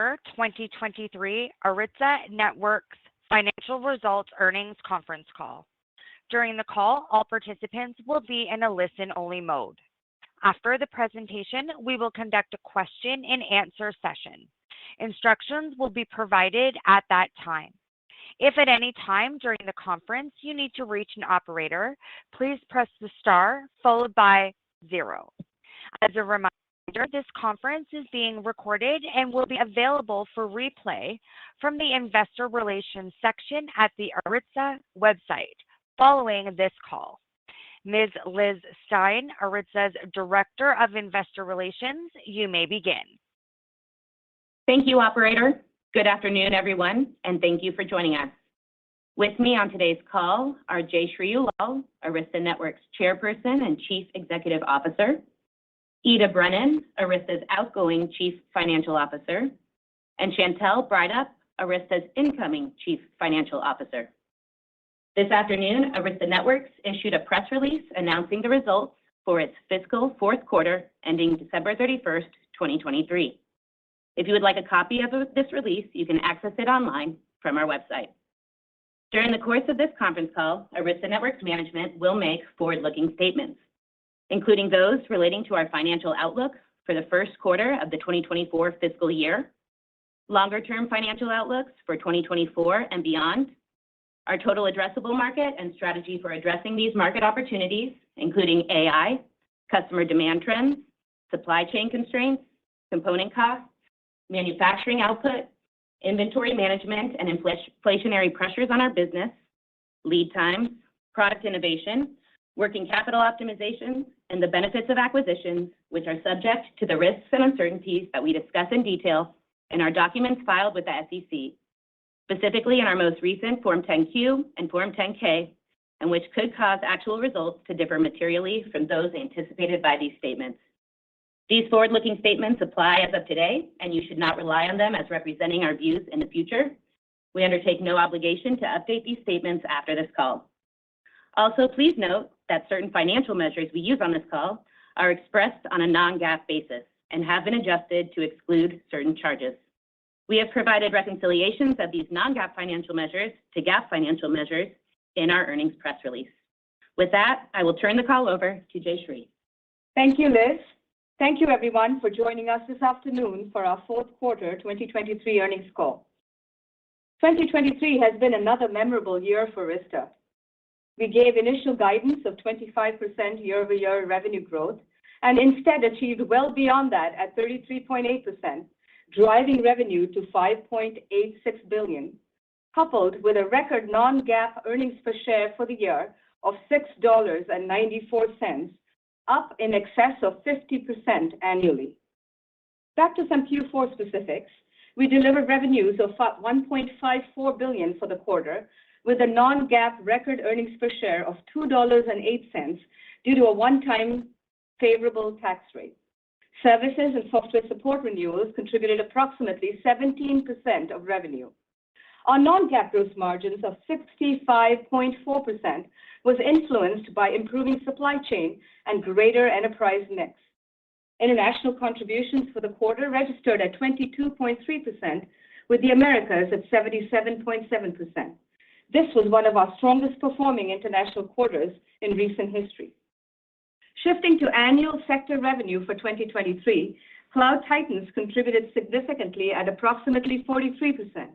2023 Arista Networks Financial Results Earnings Conference Call. During the call, all participants will be in a listen-only mode. After the presentation, we will conduct a question-and-answer session. Instructions will be provided at that time. If at any time during the conference you need to reach an operator, please press the star followed by 0. As a reminder, this conference is being recorded and will be available for replay from the Investor Relations section at the Arista website following this call. Ms. Liz Stein, Arista's Director of Investor Relations, you may begin. Thank you, Operator. Good afternoon, everyone, and thank you for joining us. With me on today's call are Jayshree Ullal, Arista Networks Chairperson and Chief Executive Officer, Ita Brennan, Arista's outgoing Chief Financial Officer, and Chantelle Breithaupt, Arista's incoming Chief Financial Officer. This afternoon, Arista Networks issued a press release announcing the results for its fiscal fourth quarter ending December 31st, 2023. If you would like a copy of this release, you can access it online from our website. During the course of this conference call, Arista Networks management will make forward-looking statements, including those relating to our financial outlook for the first quarter of the 2024 fiscal year, longer-term financial outlooks for 2024 and beyond, our total addressable market and strategy for addressing these market opportunities, including AI, customer demand trends, supply chain constraints, component costs, manufacturing output, inventory management and inflationary pressures on our business, lead times, product innovation, working capital optimization, and the benefits of acquisitions, which are subject to the risks and uncertainties that we discuss in detail in our documents filed with the SEC, specifically in our most recent Form 10-Q and Form 10-K, and which could cause actual results to differ materially from those anticipated by these statements. These forward-looking statements apply as of today, and you should not rely on them as representing our views in the future. We undertake no obligation to update these statements after this call. Also, please note that certain financial measures we use on this call are expressed on a non-GAAP basis and have been adjusted to exclude certain charges. We have provided reconciliations of these non-GAAP financial measures to GAAP financial measures in our earnings press release. With that, I will turn the call over to Jayshree. Thank you, Liz. Thank you, everyone, for joining us this afternoon for our fourth quarter 2023 earnings call. 2023 has been another memorable year for Arista. We gave initial guidance of 25% year-over-year revenue growth and instead achieved well beyond that at 33.8%, driving revenue to $5.86 billion, coupled with a record non-GAAP earnings per share for the year of $6.94, up in excess of 50% annually. Back to some Q4 specifics, we delivered revenues of $1.54 billion for the quarter, with a non-GAAP record earnings per share of $2.08 due to a one-time favorable tax rate. Services and software support renewals contributed approximately 17% of revenue. Our non-GAAP gross margins of 65.4% was influenced by improving supply chain and greater enterprise mix. International contributions for the quarter registered at 22.3%, with the Americas at 77.7%. This was one of our strongest performing international quarters in recent history. Shifting to annual sector revenue for 2023, Cloud Titans contributed significantly at approximately 43%.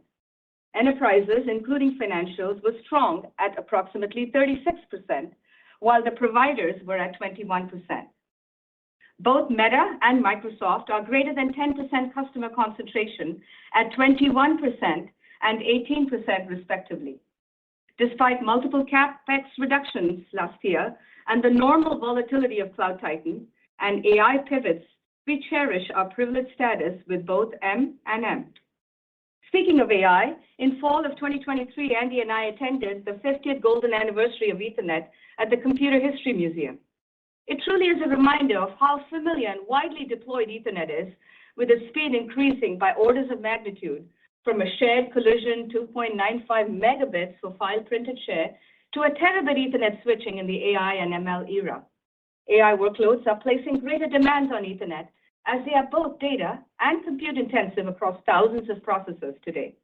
Enterprises, including financials, were strong at approximately 36%, while the providers were at 21%. Both Meta and Microsoft are greater than 10% customer concentration at 21% and 18% respectively. Despite multiple CapEx reductions last year and the normal volatility of Cloud Titan and AI pivots, we cherish our privileged status with both M and M. Speaking of AI, in fall of 2023, Andy and I attended the 50th golden anniversary of Ethernet at the Computer History Museum. It truly is a reminder of how familiar and widely deployed Ethernet is, with its speed increasing by orders of magnitude from a shared collision 2.95 megabits for file printed share to a terabit Ethernet switching in the AI and ML era. AI workloads are placing greater demands on Ethernet, as they are both data and compute intensive across thousands of processors today.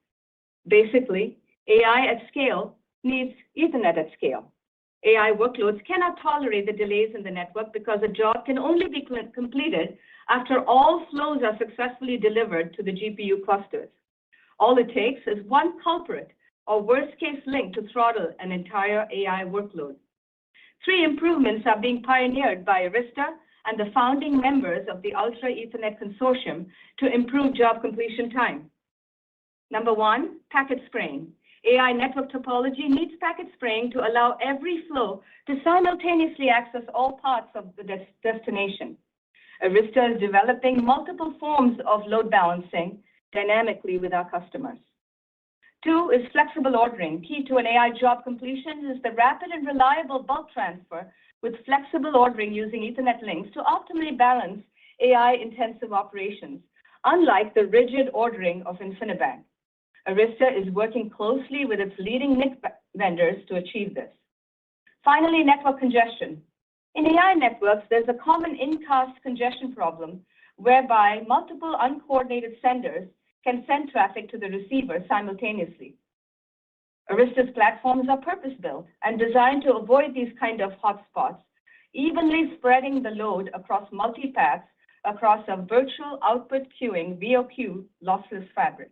Basically, AI at scale needs Ethernet at scale. AI workloads cannot tolerate the delays in the network because a job can only be completed after all flows are successfully delivered to the GPU clusters. All it takes is one culprit or worst-case link to throttle an entire AI workload. 3 improvements are being pioneered by Arista and the founding members of the Ultra Ethernet Consortium to improve job completion time. Number 1, packet spraying. AI network topology needs packet spraying to allow every flow to simultaneously access all parts of the destination. Arista is developing multiple forms of load balancing dynamically with our customers. 2 is flexible ordering. Key to an AI job completion is the rapid and reliable bulk transfer with flexible ordering using Ethernet links to optimally balance AI-intensive operations, unlike the rigid ordering of InfiniBand. Arista is working closely with its leading NIC vendors to achieve this. Finally, network congestion. In AI networks, there's a common in-cast congestion problem whereby multiple uncoordinated senders can send traffic to the receiver simultaneously. Arista's platforms are purpose-built and designed to avoid these kind of hotspots, evenly spreading the load across multi-paths across a virtual output queuing VOQ lossless fabric.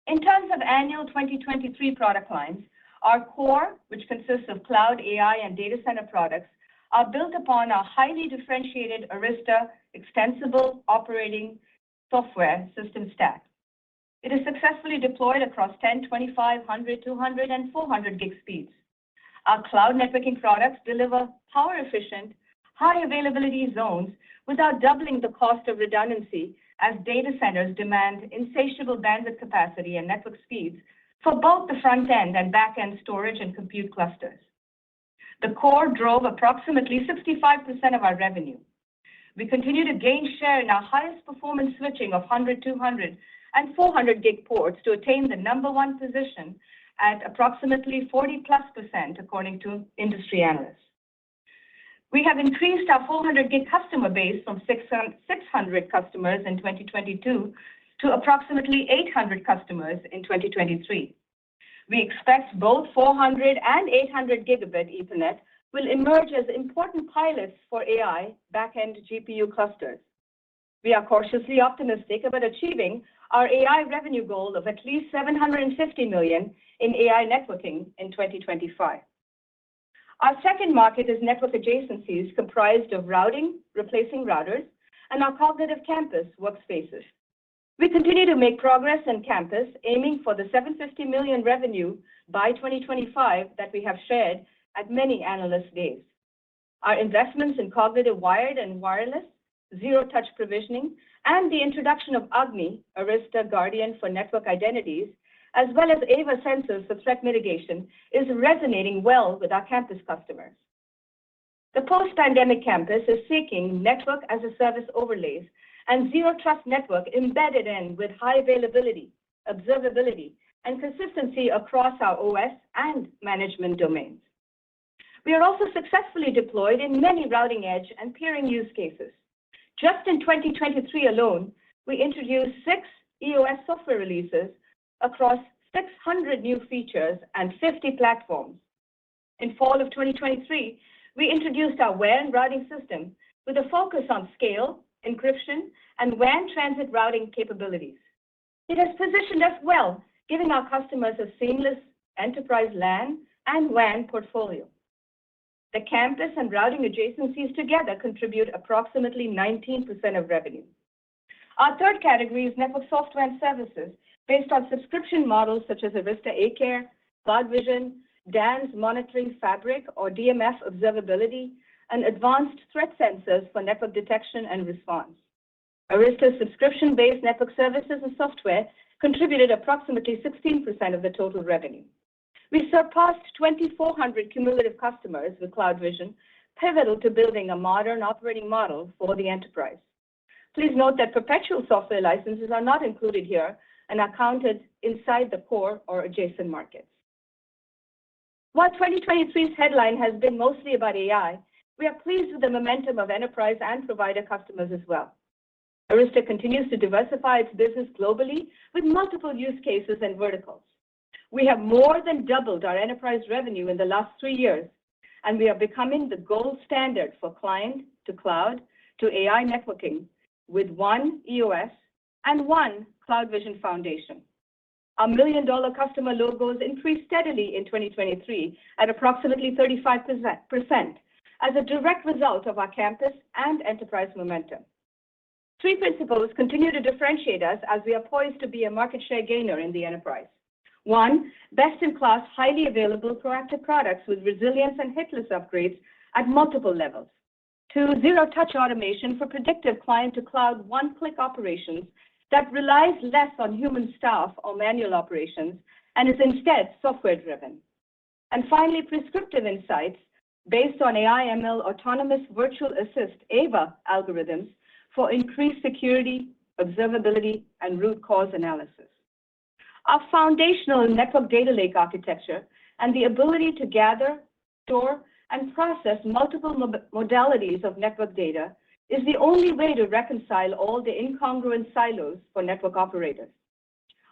In terms of annual 2023 product lines, our core, which consists of cloud, AI, and data center products, are built upon a highly differentiated Arista extensible operating software system stack. It is successfully deployed across 10, 25, 100, 200, and 400 gig speeds. Our cloud networking products deliver power-efficient, high availability zones without doubling the cost of redundancy as data centers demand insatiable bandwidth capacity and network speeds for both the front-end and back-end storage and compute clusters. The core drove approximately 65% of our revenue. We continue to gain share in our highest performance switching of 100, 200, and 400 gig ports to attain the number 1 position at approximately 40+% according to industry analysts. We have increased our 400 gig customer base from 600 customers in 2022 to approximately 800 customers in 2023. We expect both 400 and 800 gigabit Ethernet will emerge as important pilots for AI back-end GPU clusters. We are cautiously optimistic about achieving our AI revenue goal of at least $750 million in AI networking in 2025. Our second market is network adjacencies comprised of routing, replacing routers, and our cognitive campus workspaces. We continue to make progress in campus, aiming for the $750 million revenue by 2025 that we have shared at many analyst days. Our investments in cognitive wired and wireless, zero-touch provisioning, and the introduction of Agni, Arista Guardian for Network Identities, as well as AVA sensors for threat mitigation, is resonating well with our campus customers. The post-pandemic campus is seeking network as a service overlays and zero-trust network embedded in with high availability, observability, and consistency across our OS and management domains. We are also successfully deployed in many routing edge and peering use cases. Just in 2023 alone, we introduced 6 EOS software releases across 600 new features and 50 platforms. In fall of 2023, we introduced our WAN routing system with a focus on scale, encryption, and WAN transit routing capabilities. It has positioned us well, giving our customers a seamless enterprise LAN and WAN portfolio. The campus and routing adjacencies together contribute approximately 19% of revenue. Our third category is network software and services based on subscription models such as Arista A-Care, CloudVision, DANZ Monitoring Fabric or DMF Observability, and advanced threat sensors for network detection and response. Arista's subscription-based network services and software contributed approximately 16% of the total revenue. We surpassed 2,400 cumulative customers with CloudVision, pivotal to building a modern operating model for the enterprise. Please note that perpetual software licenses are not included here and are counted inside the core or adjacent markets. While 2023's headline has been mostly about AI, we are pleased with the momentum of enterprise and provider customers as well. Arista continues to diversify its business globally with multiple use cases and verticals. We have more than doubled our enterprise revenue in the last 3 years, and we are becoming the gold standard for client to cloud to AI networking with one EOS and one CloudVision Foundation. Our million-dollar customer logos increased steadily in 2023 at approximately 35% as a direct result of our campus and enterprise momentum. 3 principles continue to differentiate us as we are poised to be a market share gainer in the enterprise. 1, best-in-class, highly available, proactive products with resilience and hitless upgrades at multiple levels. 2, zero-touch automation for predictive client-to-cloud one-click operations that relies less on human staff or manual operations and is instead software-driven. And finally, prescriptive insights based on AI/ML autonomous virtual assist AVA algorithms for increased security, observability, and root cause analysis. Our foundational network data lake architecture and the ability to gather, store, and process multiple modalities of network data is the only way to reconcile all the incongruent silos for network operators.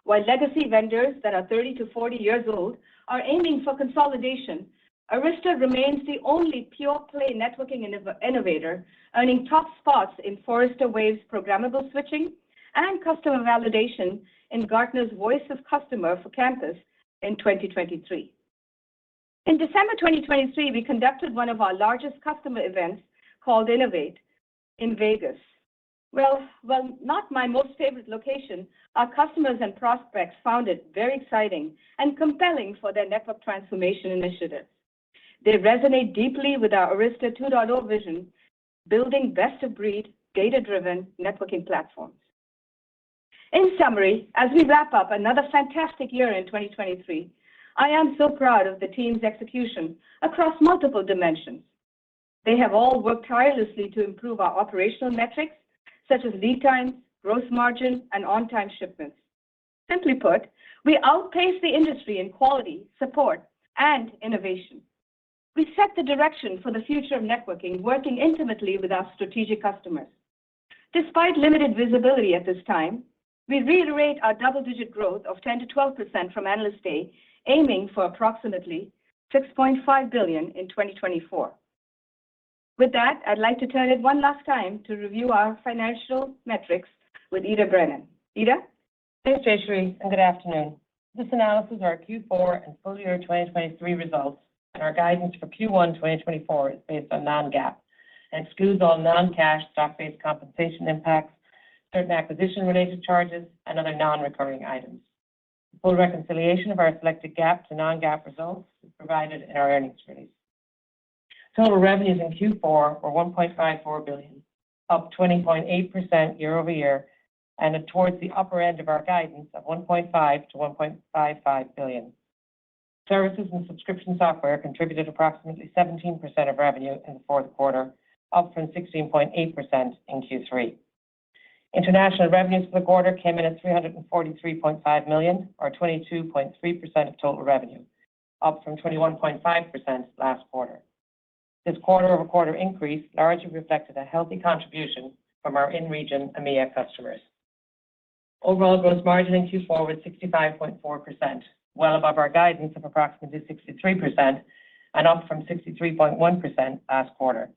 While legacy vendors that are 30 to 40 years old are aiming for consolidation, Arista remains the only pure-play networking innovator, earning top spots in Forrester Wave's programmable switching and customer validation in Gartner's Voice of Customer for Campus in 2023. In December 2023, we conducted one of our largest customer events called Innovate in Vegas. Well, not my most favorite location, our customers and prospects found it very exciting and compelling for their network transformation initiatives. They resonate deeply with our Arista 2.0 vision, building best-of-breed, data-driven networking platforms. In summary, as we wrap up another fantastic year in 2023, I am so proud of the team's execution across multiple dimensions. They have all worked tirelessly to improve our operational metrics, such as lead times, gross margin, and on-time shipments. Simply put, we outpace the industry in quality, support, and innovation. We set the direction for the future of networking, working intimately with our strategic customers. Despite limited visibility at this time, we reiterate our double-digit growth of 10 to 12% from Analyst Day, aiming for approximately $6.5 billion in 2024. With that, I'd like to turn it one last time to review our financial metrics with Ita Brennan. Ita? Thanks, Jayshree, and good afternoon. This analysis of our Q4 and full year 2023 results and our guidance for Q1 2024 is based on non-GAAP and excludes all non-cash stock-based compensation impacts, certain acquisition-related charges, and other non-recurring items. The full reconciliation of our selected GAAP to non-GAAP results is provided in our earnings release. Total revenues in Q4 were $1.54 billion, up 20.8% year-over-year, and towards the upper end of our guidance of $1.5 to $1.55 billion. Services and subscription software contributed approximately 17% of revenue in the fourth quarter, up from 16.8% in Q3. International revenues for the quarter came in at $343.5 million, or 22.3% of total revenue, up from 21.5% last quarter. This quarter-over-quarter increase largely reflected a healthy contribution from our in-region EMEA customers. Overall gross margin in Q4 was 65.4%, well above our guidance of approximately 63% and up from 63.1% last quarter.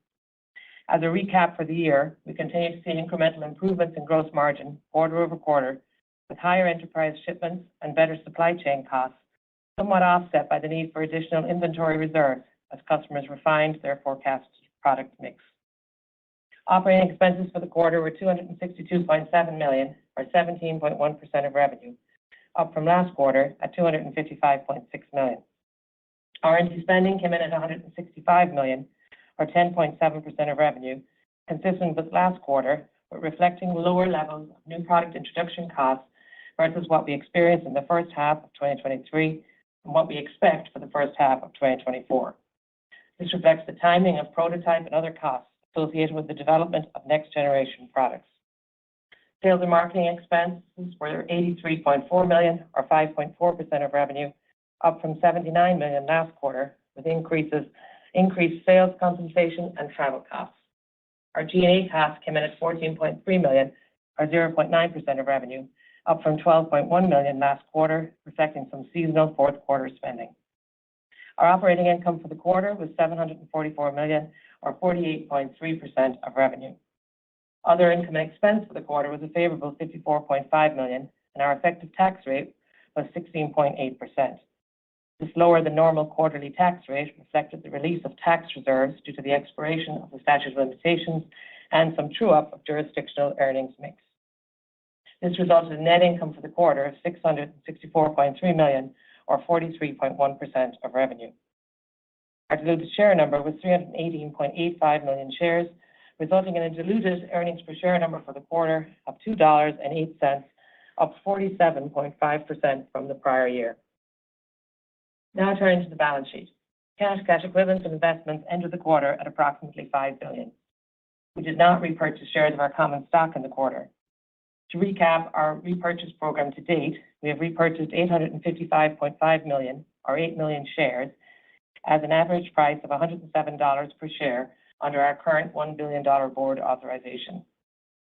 As a recap for the year, we continue to see incremental improvements in gross margin quarter-over-quarter, with higher enterprise shipments and better supply chain costs, somewhat offset by the need for additional inventory reserves as customers refined their forecast product mix. Operating expenses for the quarter were $262.7 million, or 17.1% of revenue, up from last quarter at $255.6 million. R&D spending came in at $165 million, or 10.7% of revenue, consistent with last quarter, but reflecting lower levels of new product introduction costs versus what we experienced in the first half of 2023 and what we expect for the first half of 2024. This reflects the timing of prototype and other costs associated with the development of next-generation products. Sales and marketing expenses were $83.4 million, or 5.4% of revenue, up from $79 million last quarter, with increased sales compensation and travel costs. Our G&A costs came in at $14.3 million, or 0.9% of revenue, up from $12.1 million last quarter, reflecting some seasonal fourth quarter spending. Our operating income for the quarter was $744 million, or 48.3% of revenue. Other income and expense for the quarter was a favorable $54.5 million, and our effective tax rate was 16.8%. This lower than normal quarterly tax rate reflected the release of tax reserves due to the expiration of the statute of limitations and some true-up of jurisdictional earnings mix. This resulted in net income for the quarter of $664.3 million, or 43.1% of revenue. Our diluted share number was 318.85 million shares, resulting in a diluted earnings per share number for the quarter of $2.08, up 47.5% from the prior year. Now turning to the balance sheet. Cash equivalents, and investments ended the quarter at approximately $5 billion. We did not repurchase shares of our common stock in the quarter. To recap our repurchase program to date, we have repurchased $855.5 million, or 8 million shares, at an average price of $107 per share under our current $1 billion board authorization.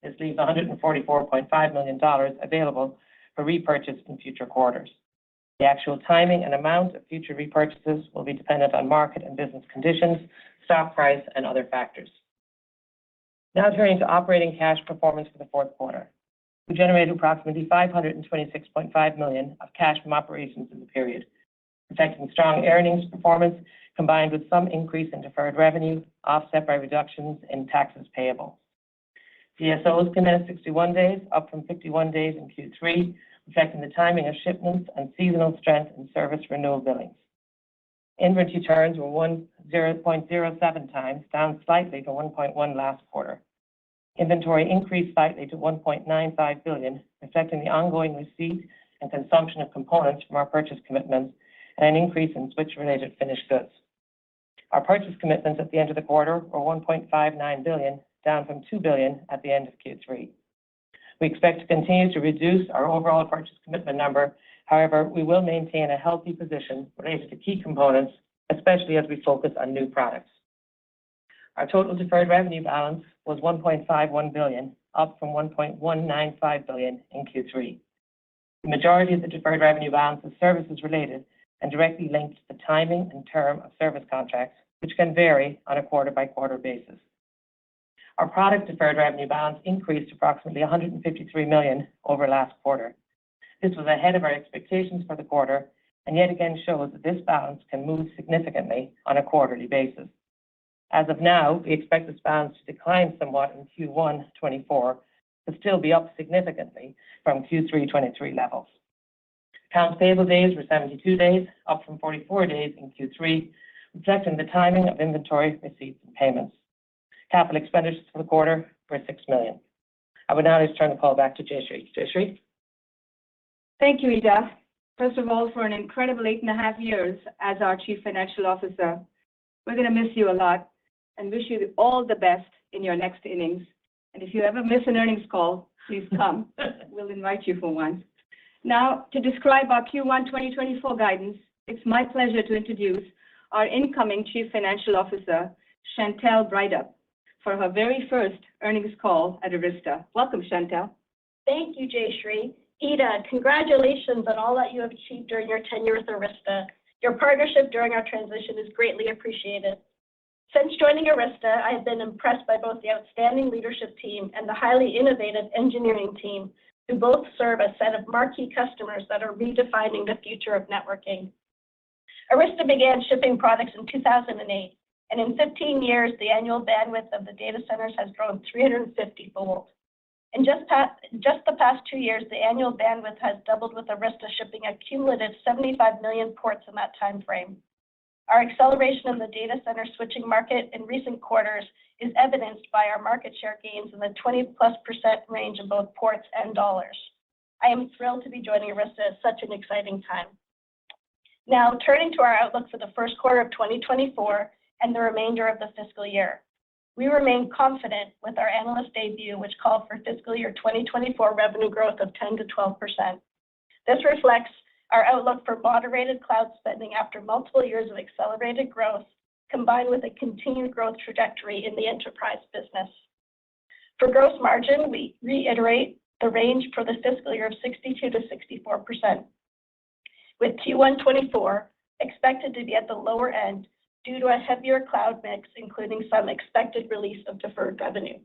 This leaves $144.5 million available for repurchase in future quarters. The actual timing and amount of future repurchases will be dependent on market and business conditions, stock price, and other factors. Now turning to operating cash performance for the fourth quarter. We generated approximately $526.5 million of cash from operations in the period, reflecting strong earnings performance combined with some increase in deferred revenue, offset by reductions in taxes payable. DSOs came in at 61 days, up from 51 days in Q3, reflecting the timing of shipments and seasonal strength in service renewal billings. Inventory turns were 0.07 times, down slightly to 1.1 last quarter. Inventory increased slightly to $1.95 billion, reflecting the ongoing receipt and consumption of components from our purchase commitments and an increase in switch-related finished goods. Our purchase commitments at the end of the quarter were $1.59 billion, down from $2 billion at the end of Q3. We expect to continue to reduce our overall purchase commitment number. However, we will maintain a healthy position related to key components, especially as we focus on new products. Our total deferred revenue balance was $1.51 billion, up from $1.195 billion in Q3. The majority of the deferred revenue balance is services related and directly linked to the timing and term of service contracts, which can vary on a quarter-by-quarter basis. Our product deferred revenue balance increased approximately $153 million over last quarter. This was ahead of our expectations for the quarter, and yet again shows that this balance can move significantly on a quarterly basis. As of now, we expect this balance to decline somewhat in Q1 24, but still be up significantly from Q3 23 levels. Accounts payable days were 72 days, up from 44 days in Q3, reflecting the timing of inventory receipts and payments. Capital expenditures for the quarter were $6 million. I would now like to turn the call back to Jayshree. Jayshree? Thank you, Ita. First of all, for an incredible 8.5 years as our Chief Financial Officer. We're going to miss you a lot and wish you all the best in your next innings. And if you ever miss an earnings call, please come. We'll invite you for one. Now, to describe our Q1 2024 guidance, it's my pleasure to introduce our incoming Chief Financial Officer, Chantelle Breithaupt, for her very first earnings call at Arista. Welcome, Chantelle. Thank you, Jayshree. Ita, congratulations on all that you have achieved during your tenure with Arista. Your partnership during our transition is greatly appreciated. Since joining Arista, I have been impressed by both the outstanding leadership team and the highly innovative engineering team, who both serve a set of marquee customers that are redefining the future of networking. Arista began shipping products in 2008, and in 15 years, the annual bandwidth of the data centers has grown 350-fold. In just the past 2 years, the annual bandwidth has doubled, with Arista shipping a cumulative 75 million ports in that time frame. Our acceleration in the data center switching market in recent quarters is evidenced by our market share gains in the 20+% range in both ports and dollars. I am thrilled to be joining Arista at such an exciting time. Now, turning to our outlook for the first quarter of 2024 and the remainder of the fiscal year. We remain confident with our analyst debut, which called for fiscal year 2024 revenue growth of 10 to 12%. This reflects our outlook for moderated cloud spending after multiple years of accelerated growth, combined with a continued growth trajectory in the enterprise business. For gross margin, we reiterate the range for the fiscal year of 62 to 64%, with Q1 '24 expected to be at the lower end due to a heavier cloud mix, including some expected release of deferred revenue.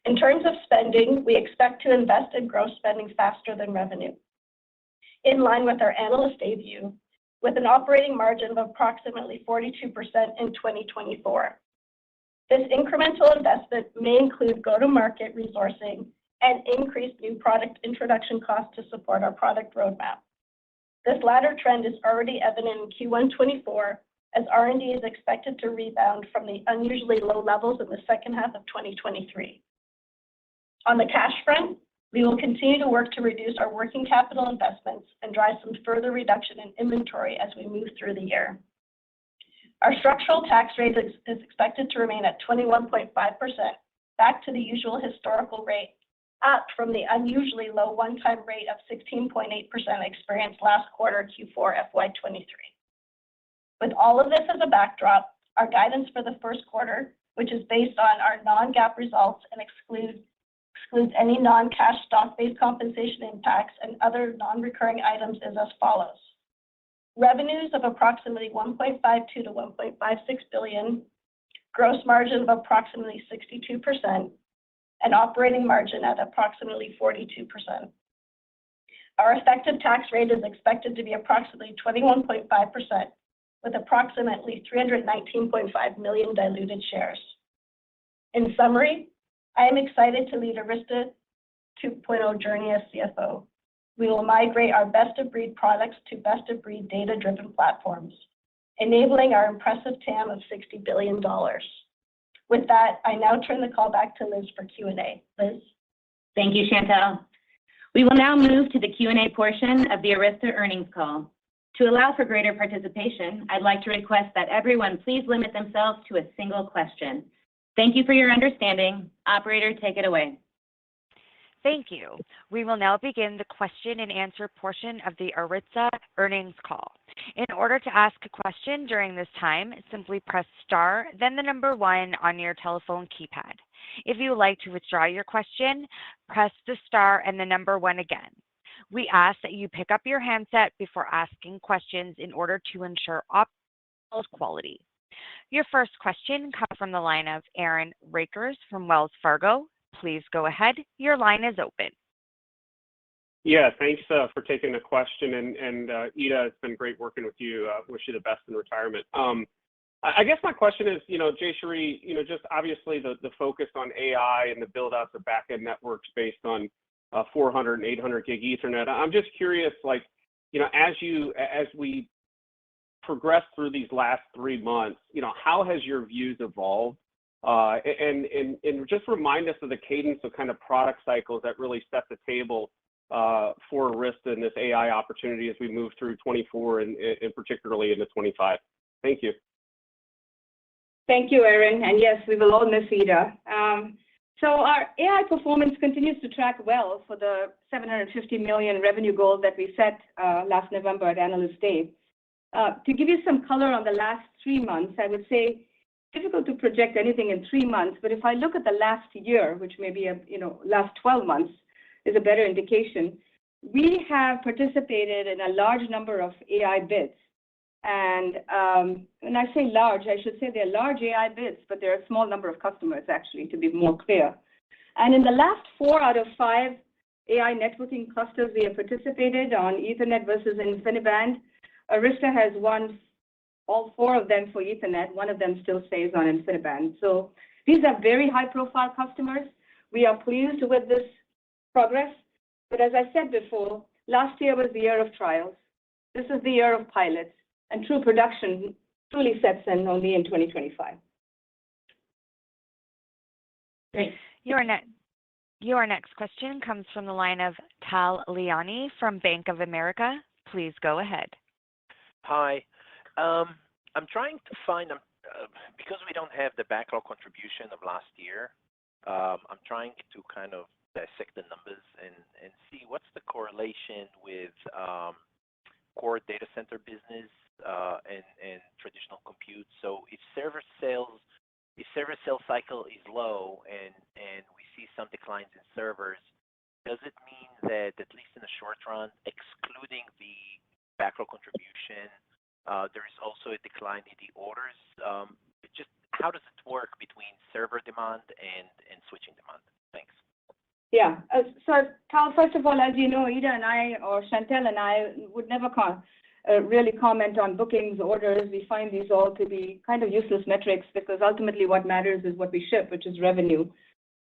In terms of spending, we expect to invest in gross spending faster than revenue, in line with our Analyst Day view, with an operating margin of approximately 42% in 2024. This incremental investment may include go-to-market resourcing and increased new product introduction costs to support our product roadmap. This latter trend is already evident in Q1 '24, as R&D is expected to rebound from the unusually low levels in the second half of 2023. On the cash front, we will continue to work to reduce our working capital investments and drive some further reduction in inventory as we move through the year. Our structural tax rate is expected to remain at 21.5%, back to the usual historical rate, up from the unusually low one-time rate of 16.8% experienced last quarter, Q4 FY '23. With all of this as a backdrop, our guidance for the first quarter, which is based on our non-GAAP results and excludes any non-cash stock-based compensation impacts and other non-recurring items, is as follows: revenues of approximately $1.52 to $1.56 billion, gross margin of approximately 62%, and operating margin at approximately 42%. Our effective tax rate is expected to be approximately 21.5%, with approximately 319.5 million diluted shares. In summary, I am excited to lead Arista 2.0 journey as CFO. We will migrate our best-of-breed products to best-of-breed data-driven platforms, enabling our impressive TAM of $60 billion. With that, I now turn the call back to Liz for Q&A. Liz? Thank you, Chantelle. We will now move to the Q&A portion of the Arista earnings call. To allow for greater participation, I'd like to request that everyone please limit themselves to a single question. Thank you for your understanding. Operator, take it away. Thank you. We will now begin the question and answer portion of the Arista earnings call. In order to ask a question during this time, simply press star, then the number 1 on your telephone keypad. If you would like to withdraw your question, press the star and the number 1 again. We ask that you pick up your handset before asking questions in order to ensure optimal quality. Your first question comes from the line of Aaron Rakers from Wells Fargo. Please go ahead. Your line is open. Yeah, thanks for taking the question. And Ita, it's been great working with you. Wish you the best in retirement. I guess my question is, Jayshree, just obviously the focus on AI and the build-outs of back-end networks based on 400 and 800 gig Ethernet. I'm just curious, as we progress through these last 3 months, how has your views evolved? And just remind us of the cadence of kind of product cycles that really set the table for Arista and this AI opportunity as we move through 24 and particularly into 25. Thank you. Thank you, Aaron. And yes, we will all miss Ita. So our AI performance continues to track well for the $750 million revenue goal that we set last November at Analyst Day. To give you some color on the last 3 months, I would say difficult to project anything in 3 months, but if I look at the last year, which may be last 12 months is a better indication, we have participated in a large number of AI bids. And when I say large, I should say they're large AI bids, but they're a small number of customers, actually, to be more clear. And in the last 4 out of 5 AI networking clusters we have participated on Ethernet versus InfiniBand, Arista has won all 4 of them for Ethernet. One of them still stays on InfiniBand. So these are very high-profile customers. We are pleased with this progress. But as I said before, last year was the year of trials. This is the year of pilots. And true production truly sets in only in 2025. Great. Your next question comes from the line of Tal Liani from Bank of America. Please go ahead. Hi. I'm trying to find, because we don't have the backlog contribution of last year, I'm trying to kind of dissect the numbers and see what's the correlation with core data center business and traditional compute. So if server sales cycle is low and we see some declines in servers, does it mean that at least in the short run, excluding the backlog contribution, there is also a decline in the orders? Just how does it work between server demand and switching demand? Thanks. Yeah. So, Tal, first of all, as you know, Ida and I, or Chantel and I, would never really comment on bookings, orders. We find these all to be kind of useless metrics because ultimately what matters is what we ship, which is revenue.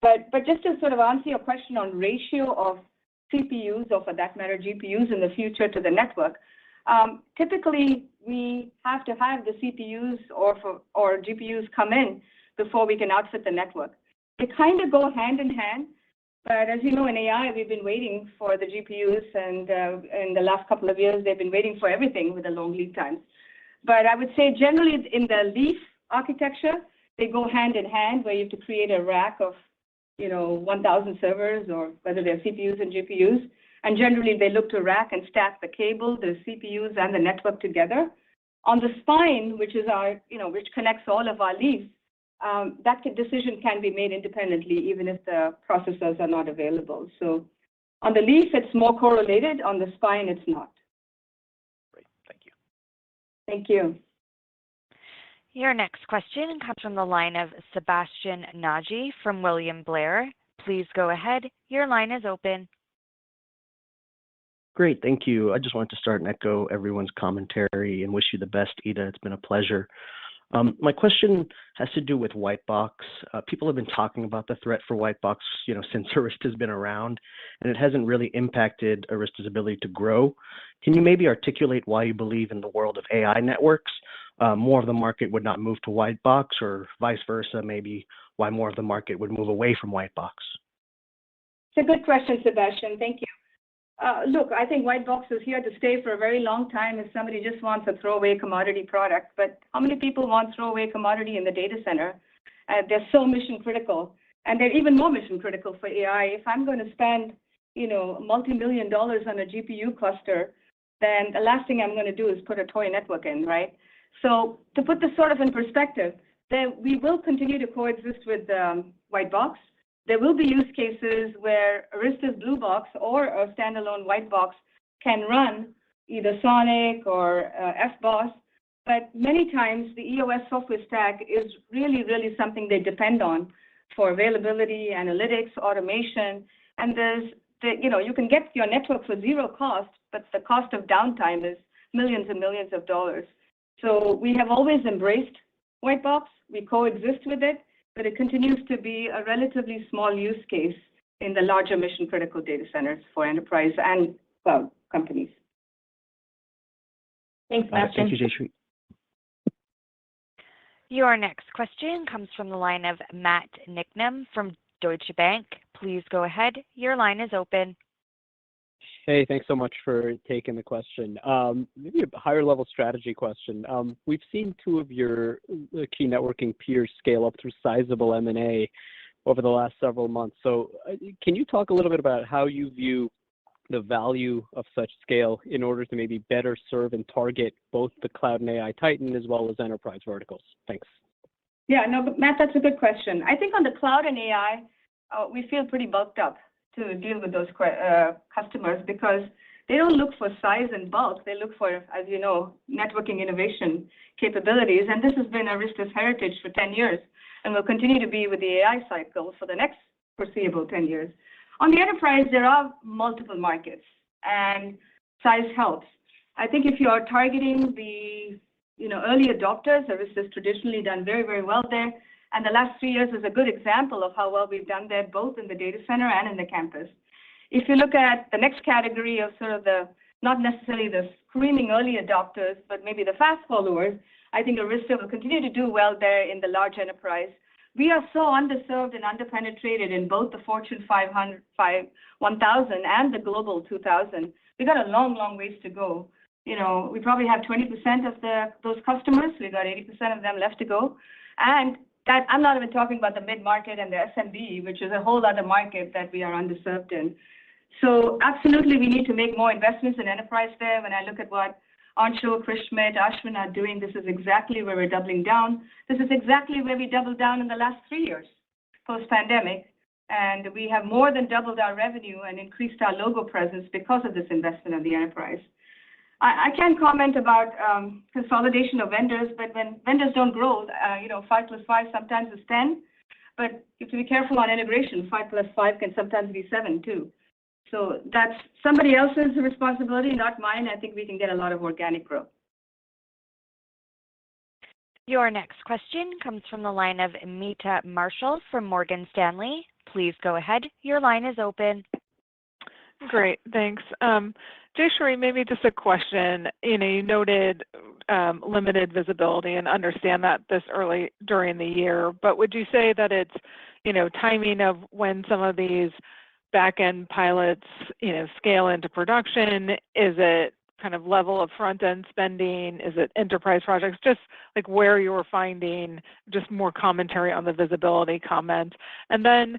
But just to sort of answer your question on ratio of CPUs, or for that matter, GPUs in the future to the network, typically we have to have the CPUs or GPUs come in before we can outfit the network. They kind of go hand in hand. But as you know, in AI, we've been waiting for the GPUs, and in the last couple of years, they've been waiting for everything with the long lead times. But I would say generally in the leaf architecture, they go hand in hand, where you have to create a rack of 1,000 servers, or whether they're CPUs and GPUs. And generally, they look to rack and stack the cable, the CPUs, and the network together. On the spine, which is our, which connects all of our leaves, that decision can be made independently, even if the processors are not available. So on the leaf, it's more correlated. On the spine, it's not. Great. Thank you. Thank you. Your next question comes from the line of Sebastian Naji from William Blair. Please go ahead. Your line is open. Great. Thank you. I just wanted to start and echo everyone's commentary and wish you the best, Ida. It's been a pleasure. My question has to do with white box. People have been talking about the threat for white box, since Arista's been around, and it hasn't really impacted Arista's ability to grow. Can you maybe articulate why you believe in the world of AI networks, more of the market would not move to white box, or vice versa, maybe why more of the market would move away from white box? It's a good question, Sebastian. Thank you. Look, I think white box is here to stay for a very long time if somebody just wants a throwaway commodity product. But how many people want throwaway commodity in the data center? They're so mission critical, and they're even more mission critical for AI. If I'm going to spend, multi-million dollars on a GPU cluster, then the last thing I'm going to do is put a toy network in, right? So to put this sort of in perspective, then we will continue to coexist with white box. There will be use cases where Arista's blue box or a standalone white box can run either Sonic or FBOSS, but many times the EOS software stack is really, really something they depend on for availability, analytics, automation, and you can get your network for zero cost, but the cost of downtime is millions and millions of dollars. So we have always embraced white box. We coexist with it, but it continues to be a relatively small use case in the larger mission-critical data centers for enterprise and cloud companies. Thanks, Sebastian. Thank you, Jayshree. Your next question comes from the line of Matt Niknam from Deutsche Bank. Please go ahead. Your line is open. Hey, thanks so much for taking the question. Maybe a higher level strategy question. We've seen two of your key networking peers scale up through sizable M&A over the last several months. So can you talk a little bit about how you view the value of such scale in order to maybe better serve and target both the cloud and AI titan as well as enterprise verticals? Thanks. Yeah, no, but Matt, that's a good question. I think on the cloud and AI, we feel pretty bulked up to deal with those customers because they don't look for size and bulk. They look for, as you know, networking innovation capabilities. And this has been Arista's heritage for 10 years and will continue to be with the AI cycle for the next foreseeable 10 years. On the enterprise, there are multiple markets and size helps. I think if you are targeting the early adopters, Arista's traditionally done very, very well there. And the last 3 years is a good example of how well we've done there, both in the data center and in the campus. If you look at the next category of sort of not necessarily the screaming early adopters, but maybe the fast followers, I think Arista will continue to do well there in the large enterprise. We are so underserved and underpenetrated in both the Fortune 500, 1000 and the Global 2000. We've got a long, long ways to go. We probably have 20% of those customers. We've got 80% of them left to go. And that I'm not even talking about the mid-market and the SMB, which is a whole other market that we are underserved in. So absolutely, we need to make more investments in enterprise there. When I look at what Anshu, Chris Schmidt, Ashwin are doing, this is exactly where we're doubling down. This is exactly where we doubled down in the last 3 years, post-pandemic. And we have more than doubled our revenue and increased our logo presence because of this investment in the enterprise. I can't comment about consolidation of vendors, but when vendors don't grow, 5 plus 5 sometimes is 10. But you have to be careful on integration. 5 plus 5 can sometimes be 7 too. So that's somebody else's responsibility, not mine. I think we can get a lot of organic growth. Your next question comes from the line of Meta Marshall from Morgan Stanley. Please go ahead. Your line is open. Great, thanks. Jayshree, maybe just a question. You noted limited visibility and understand that this early during the year, but would you say that it's, timing of when some of these back-end pilots, scale into production? Is it kind of level of front-end spending? Is it enterprise projects? Just like where you're finding just more commentary on the visibility comment. And then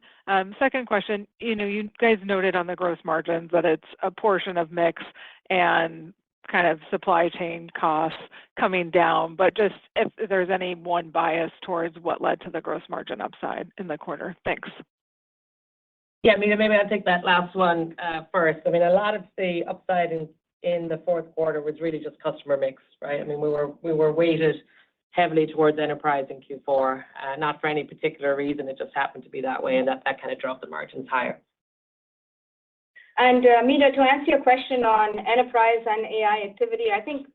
second question, you guys noted on the gross margins that it's a portion of mix and kind of supply chain costs coming down, but just if there's any one bias towards what led to the gross margin upside in the quarter. Thanks. Yeah, Meta, maybe I'll take that last one first. I mean, a lot of the upside in the fourth quarter was really just customer mix, right? I mean, we were weighted heavily towards enterprise in Q4, not for any particular reason. It just happened to be that way, and that kind of drove the margins higher. And Meta, to answer your question on enterprise and AI activity, I think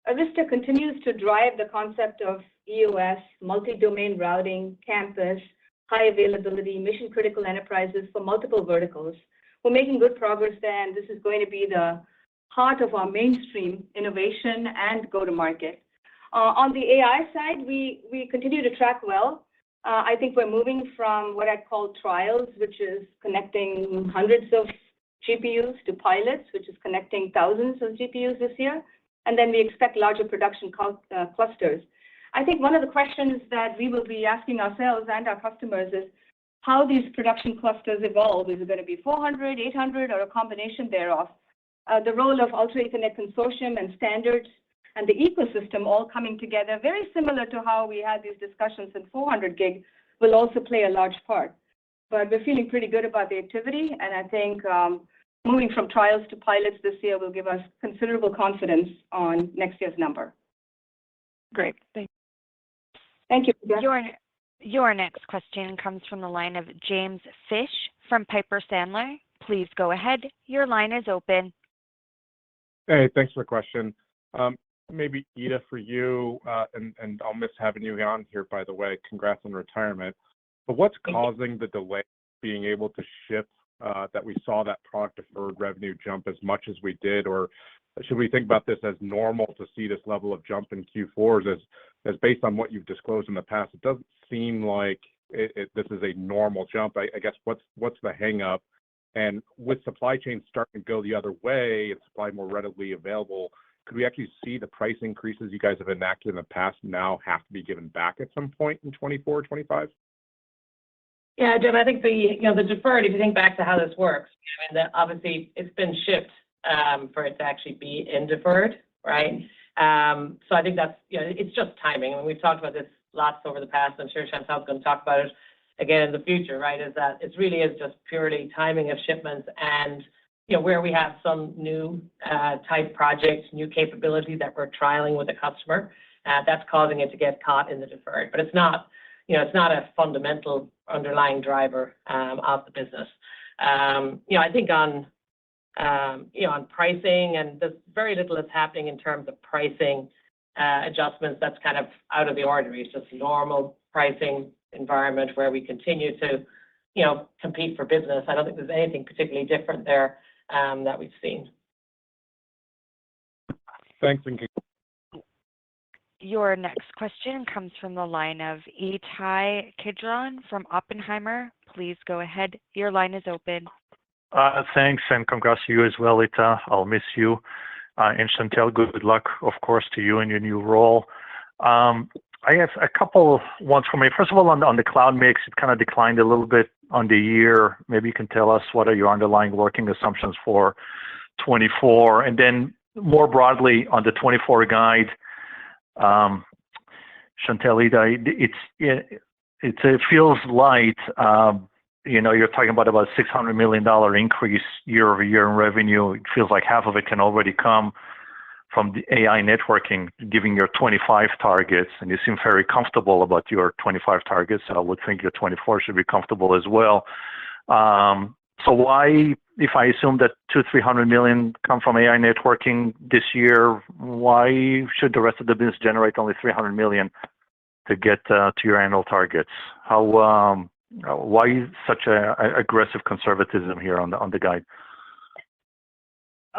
Arista continues to drive the concept of EOS, multi-domain routing, campus, high availability, mission-critical enterprises for multiple verticals. We're making good progress there, and this is going to be the heart of our mainstream innovation and go-to-market. On the AI side, we continue to track well. I think we're moving from what I call trials, which is connecting hundreds of GPUs, to pilots, which is connecting thousands of GPUs this year. And then we expect larger production clusters. I think one of the questions that we will be asking ourselves and our customers is how these production clusters evolve. Is it going to be 400, 800, or a combination thereof? The role of Ultra Ethernet Consortium and standards and the ecosystem all coming together, very similar to how we had these discussions in 400 gig, will also play a large part. But we're feeling pretty good about the activity, and I think moving from trials to pilots this year will give us considerable confidence on next year's number. Great, thanks. Thank you. Your next question comes from the line of James Fish from Piper Sandler. Please go ahead. Your line is open. Hey, thanks for the question. Maybe Ita for you, and I'll miss having you on here, by the way. Congrats on retirement. But what's causing the delay being able to ship that we saw that product deferred revenue jump as much as we did? Or should we think about this as normal to see this level of jump in Q4s as based on what you've disclosed in the past? It doesn't seem like this is a normal jump. I guess what's the hang up? And with supply chains starting to go the other way and supply more readily available, could we actually see the price increases you guys have enacted in the past now have to be given back at some point in 24, 25? Yeah, Jim, I think the deferred, if you think back to how this works, I mean, obviously it's been shipped for it to actually be in deferred, right? So I think that's, it's just timing. I mean, we've talked about this lots over the past. I'm sure Chantal's going to talk about it again in the future, right? Is that it really is just purely timing of shipments and, where we have some new type projects, new capability that we're trialing with a customer, that's causing it to get caught in the deferred. But it's not, it's not a fundamental underlying driver of the business. I think on pricing, and there's very little that's happening in terms of pricing adjustments. That's kind of out of the ordinary. It's just normal pricing environment where we continue to, compete for business. I don't think there's anything particularly different there that we've seen. Thanks. Your next question comes from the line of Ittai Kidron from Oppenheimer. Please go ahead. Your line is open. Thanks, and congrats to you as well, Ita. I'll miss you. And Chantal, good luck, of course, to you in your new role. I have a couple ones for me. First of all, on the cloud mix, it kind of declined a little bit on the year. Maybe you can tell us what are your underlying working assumptions for 24, and then more broadly on the 24 guide. Chantal, Ita, it feels light. you're talking about $600 million increase year over year in revenue. It feels like half of it can already come from the AI networking, giving your 25 targets, and you seem very comfortable about your 25 targets. I would think your 24 should be comfortable as well. So why, if I assume that $200-300 million come from AI networking this year, why should the rest of the business generate only $300 million to get to your annual targets? Why such a aggressive conservatism here on the guide?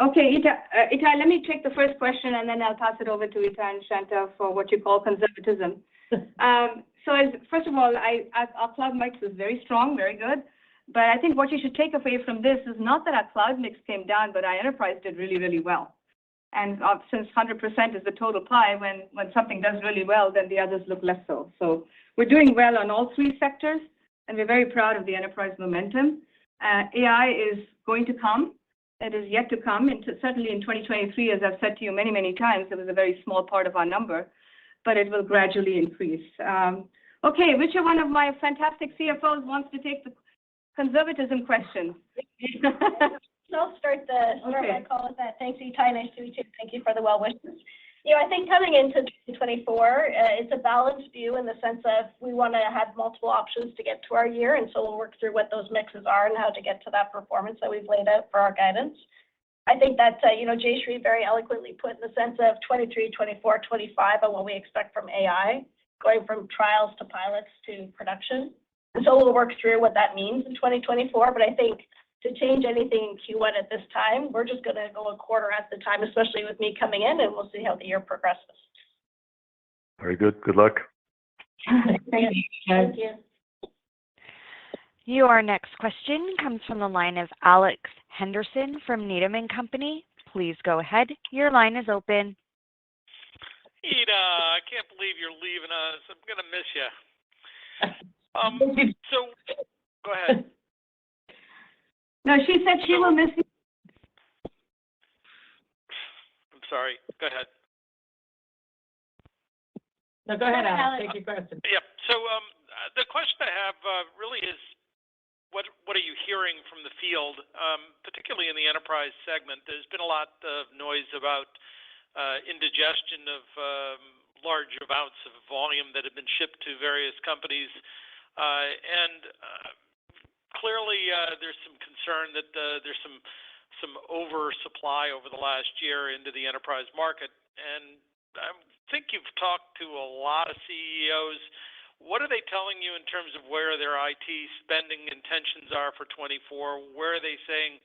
Okay, Itai, let me take the first question, and then I'll pass it over to Itai and Shanta for what you call conservatism. First of all, our cloud mix is very strong, very good. But I think what you should take away from this is not that our cloud mix came down, but our enterprise did really, really well. And since 100% is the total pie, when something does really well, then the others look less so. So we're doing well on all three sectors, and we're very proud of the enterprise momentum. AI is going to come. It is yet to come. And certainly in 2023, as I've said to you many, many times, it was a very small part of our number, but it will gradually increase. Okay, which one of my fantastic CFOs wants to take the conservatism question? I'll start my call with that. Thanks, Itai. Nice to meet you. Thank you for the well wishes. I think coming into 2024, it's a balanced view in the sense of we want to have multiple options to get to our year, and so we'll work through what those mixes are and how to get to that performance that we've laid out for our guidance. I think that, Jayshree very eloquently put in the sense of 23, 24, 25 on what we expect from AI, going from trials to pilots to production. And so we'll work through what that means in 2024, but I think to change anything in Q1 at this time, we're just going to go a quarter at the time, especially with me coming in, and we'll see how the year progresses. Very good. Good luck. Thank you. Thank you. Your next question comes from the line of Alex Henderson from Needham & Company. Please go ahead. Your line is open. Ita, I can't believe you're leaving us. I'm going to miss you. So go ahead. No, she said she will miss you. I'm sorry. Go ahead. No, go ahead, Alex. Take your question. Yep. So the question I have really is, what are you hearing from the field, particularly in the enterprise segment? There's been a lot of noise about indigestion of large amounts of volume that have been shipped to various companies. Clearly, there's some concern that there's some oversupply over the last year into the enterprise market. And I think you've talked to a lot of CEOs. What are they telling you in terms of where their IT spending intentions are for 24? Where are they saying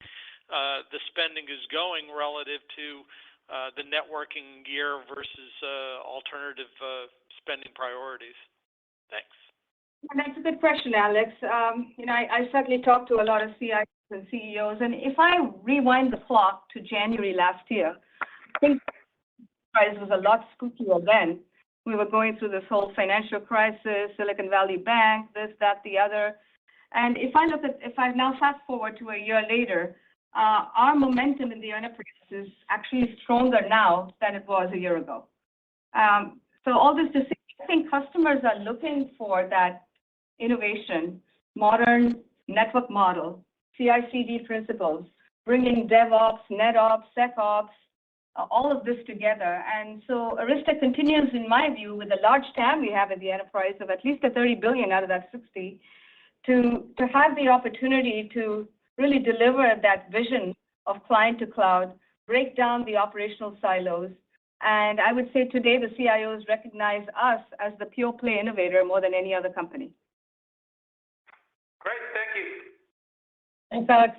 the spending is going relative to the networking gear versus alternative spending priorities? Thanks. That's a good question, Alex. I certainly talked to a lot of CIOs and CEOs, and if I rewind the clock to January last year, I think it was a lot spookier then. We were going through this whole financial crisis, Silicon Valley Bank, this, that, the other. And if I now fast forward to a year later, our momentum in the enterprise is actually stronger now than it was a year ago. So all this to say, I think customers are looking for that innovation, modern network model, CI/CD principles, bringing DevOps, NetOps, SecOps, all of this together. And so Arista continues, in my view, with the large TAM we have in the enterprise of at least $30 billion out of that 60, to have the opportunity to really deliver that vision of client to cloud, break down the operational silos. And I would say today the CIOs recognize us as the pure play innovator more than any other company. Great. Thank you. Thanks, Alex.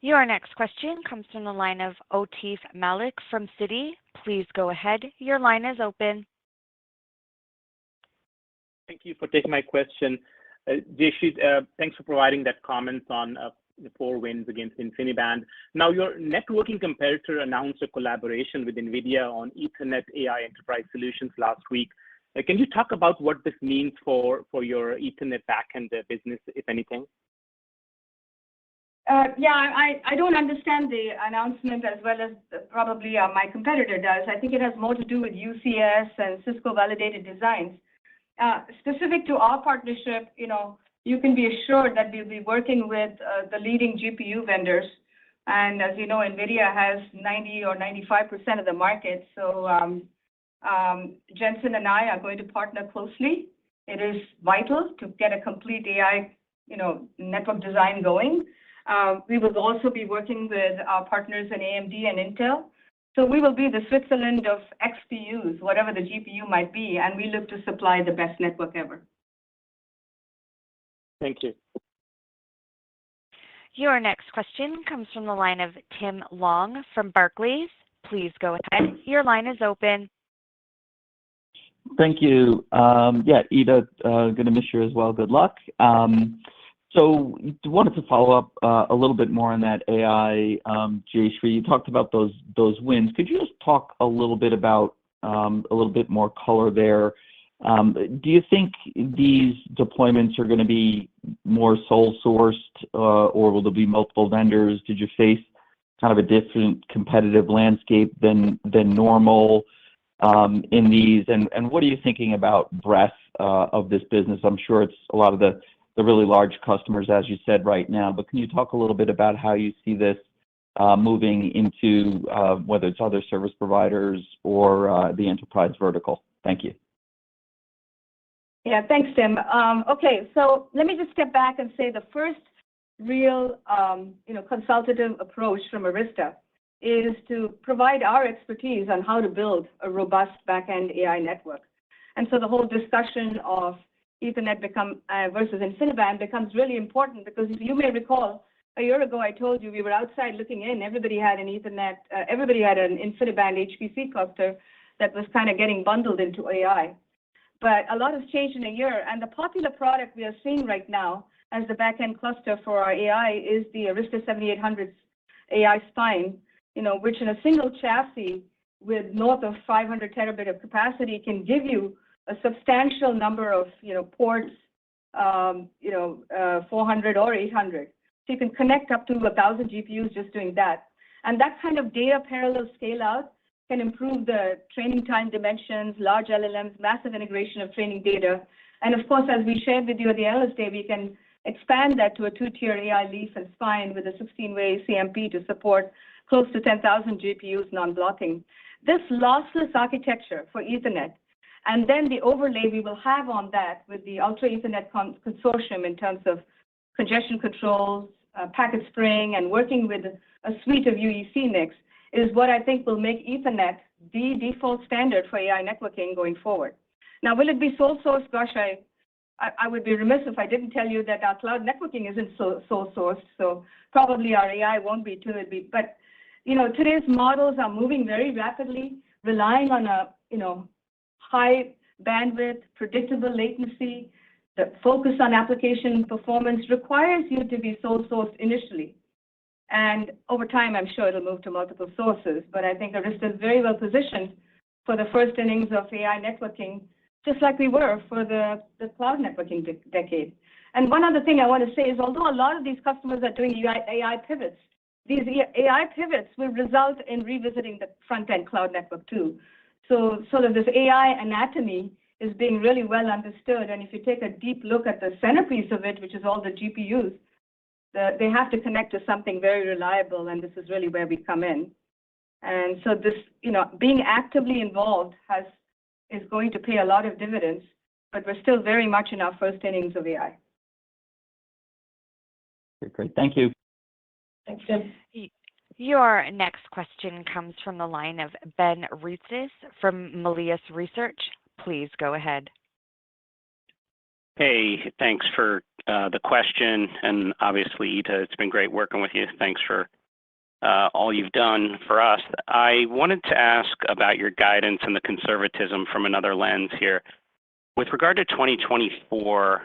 Your next question comes from the line of Atif Malik from Citi. Please go ahead. Your line is open. Thank you for taking my question. Jayshree, thanks for providing that comment on the 4 wins against InfiniBand. Now, your networking competitor announced a collaboration with NVIDIA on Ethernet AI enterprise solutions last week. Can you talk about what this means for your Ethernet backend business, if anything? I don't understand the announcement as well as probably my competitor does. I think it has more to do with UCS and Cisco validated designs. Specific to our partnership, you can be assured that we'll be working with the leading GPU vendors. And as you know, NVIDIA has 90 or 95% of the market. So Jensen and I are going to partner closely. It is vital to get a complete AI, network design going. We will also be working with our partners in AMD and Intel. So we will be the Switzerland of XPUs, whatever the GPU might be, and we look to supply the best network ever. Thank you. Your next question comes from the line of Tim Long from Barclays. Please go ahead. Your line is open. Thank you. Yeah, Ita, going to miss you as well. Good luck. So wanted to follow up a little bit more on that AI, Jayshree. You talked about those wins. Could you just talk a little bit about a little bit more color there? Do you think these deployments are going to be more sole sourced, or will there be multiple vendors? Did you face kind of a different competitive landscape than normal in these? And what are you thinking about breadth of this business? I'm sure it's a lot of the really large customers, as you said right now, but can you talk a little bit about how you see this moving into whether it's other service providers or the enterprise vertical? Thank you. Yeah, thanks, Tim. Okay, so let me just step back and say the first real, consultative approach from Arista is to provide our expertise on how to build a robust backend AI network. And so the whole discussion of Ethernet versus InfiniBand becomes really important because if you may recall, a year ago I told you we were outside looking in. Everybody had an Ethernet, everybody had an InfiniBand HPC cluster that was kind of getting bundled into AI. But a lot has changed in a year, and the popular product we are seeing right now as the backend cluster for our AI is the Arista 7800 AI spine, which in a single chassis with north of 500 terabit of capacity can give you a substantial number of ports, 400 or 800. So you can connect up to 1,000 GPUs just doing that. And that kind of data parallel scale out can improve the training time dimensions, large LLMs, massive integration of training data. And of course, as we shared with you at the Analyst Day, we can expand that to a 2-tier AI leaf and spine with a 16-way CMP to support close to 10,000 GPUs non-blocking. This lossless architecture for Ethernet, and then the overlay we will have on that with the Ultra Ethernet Consortium in terms of congestion controls, packet spraying, and working with a suite of UEC NICs, is what I think will make Ethernet the default standard for AI networking going forward. Now, will it be sole source? Gosh, I would be remiss if I didn't tell you that our cloud networking isn't sole sourced, so probably our AI won't be too. But today's models are moving very rapidly, relying on a high bandwidth, predictable latency. The focus on application performance requires you to be sole sourced initially. And over time, I'm sure it'll move to multiple sources, but I think Arista is very well positioned for the first innings of AI networking, just like we were for the cloud networking decade. And one other thing I want to say is, although a lot of these customers are doing AI pivots, these AI pivots will result in revisiting the front-end cloud network too. So sort of this AI anatomy is being really well understood. And if you take a deep look at the centerpiece of it, which is all the GPUs, they have to connect to something very reliable, and this is really where we come in. And so this, being actively involved is going to pay a lot of dividends, but we're still very much in our first innings of AI. Great. Thank you. Thanks, Tim. Your next question comes from the line of Ben Reitzes from Melius Research. Please go ahead. Hey, thanks for the question. And obviously, Ita, it's been great working with you. Thanks for all you've done for us. I wanted to ask about your guidance and the conservatism from another lens here. With regard to 2024,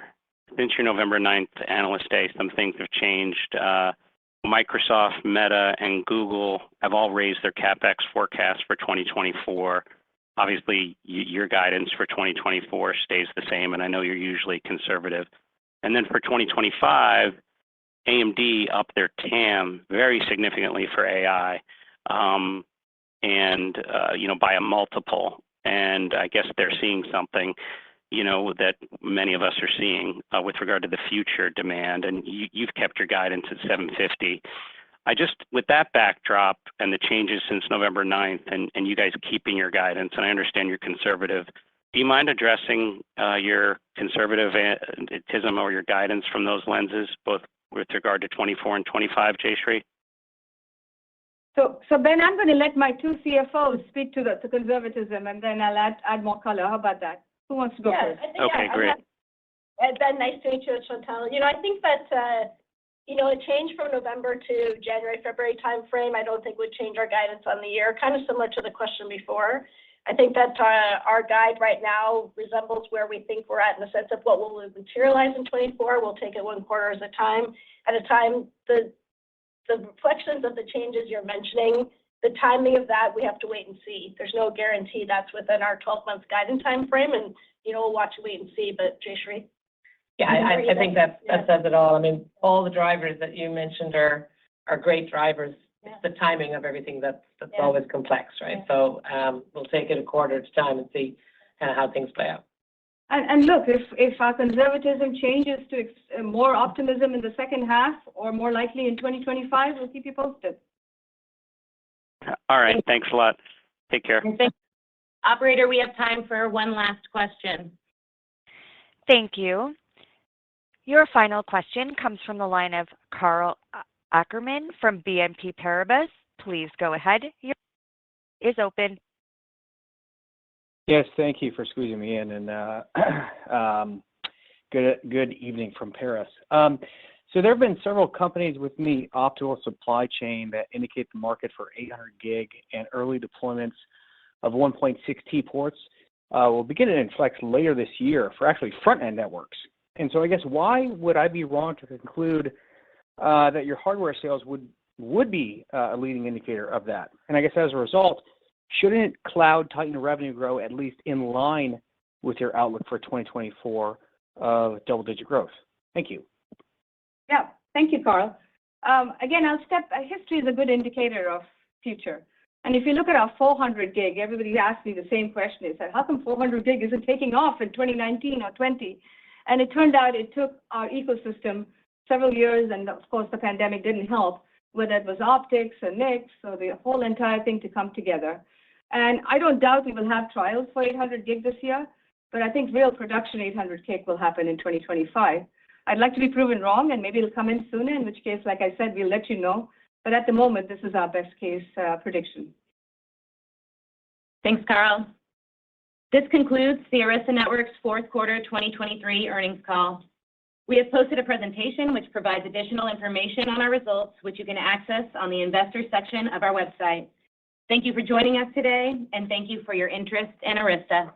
since your November 9th Analyst Day, some things have changed. Microsoft, Meta, and Google have all raised their CapEx forecast for 2024. Obviously, your guidance for 2024 stays the same, and I know you're usually conservative. And then for 2025, AMD upped their TAM very significantly for AI, and by a multiple. And I guess they're seeing something. that many of us are seeing with regard to the future demand, and you've kept your guidance at 750. With that backdrop and the changes since November 9th, and you guys keeping your guidance, and I understand you're conservative, do you mind addressing your conservatism or your guidance from those lenses, both with regard to 24 and 25, Jayshree? So Ben, I'm going to let my two CFOs speak to the conservatism, and then I'll add more color. How about that? Who wants to go first? Okay, great. Ben, nice to meet you, Chantal. I think that, a change from November to January, February timeframe, I don't think would change our guidance on the year, kind of similar to the question before. I think that our guide right now resembles where we think we're at in the sense of what will materialize in 24. We'll take it one quarter at a time. The reflections of the changes you're mentioning, the timing of that, we have to wait and see. There's no guarantee that's within our 12-month guidance time frame, and we'll watch and wait and see. But Jayshree? Yeah, I think that says it all. I mean, all the drivers that you mentioned are great drivers. It's the timing of everything that's always complex, right? So we'll take it a quarter at a time and see kind of how things play out. And look, if our conservatism changes to more optimism in the second half or more likely in 2025, we'll keep you posted. All right. Thanks a lot. Take care. Operator, we have time for one last question. Thank you. Your final question comes from the line of Karl Ackerman from BNP Paribas. Please go ahead. Your line is open. Yes, thank you for squeezing me in, and good evening from Paris. So there have been several companies with the optical supply chain that indicate the market for 800 gig and early deployments of 1.6T ports will begin to inflect later this year for actually front-end networks. And so I guess why would I be wrong to conclude that your hardware sales would be a leading indicator of that? And I guess as a result, shouldn't Cloud Titan revenue grow at least in line with your outlook for 2024 of double-digit growth? Thank you. Yeah, thank you, Karl. Again, history is a good indicator of future. And if you look at our 400 gig, everybody asked me the same question. They said, how come 400 gig isn't taking off in 2019 or 20? And it turned out it took our ecosystem several years, and of course the pandemic didn't help, whether it was optics or NICs or the whole entire thing to come together. And I don't doubt we will have trials for 800 gig this year, but I think real production 800 gig will happen in 2025. I'd like to be proven wrong, and maybe it'll come in sooner, in which case, like I said, we'll let you know. But at the moment, this is our best case prediction. Thanks, Karl. This concludes the Arista Networks fourth quarter 2023 earnings call. We have posted a presentation which provides additional information on our results, which you can access on the Investors section of our website. Thank you for joining us today, and thank you for your interest in Arista.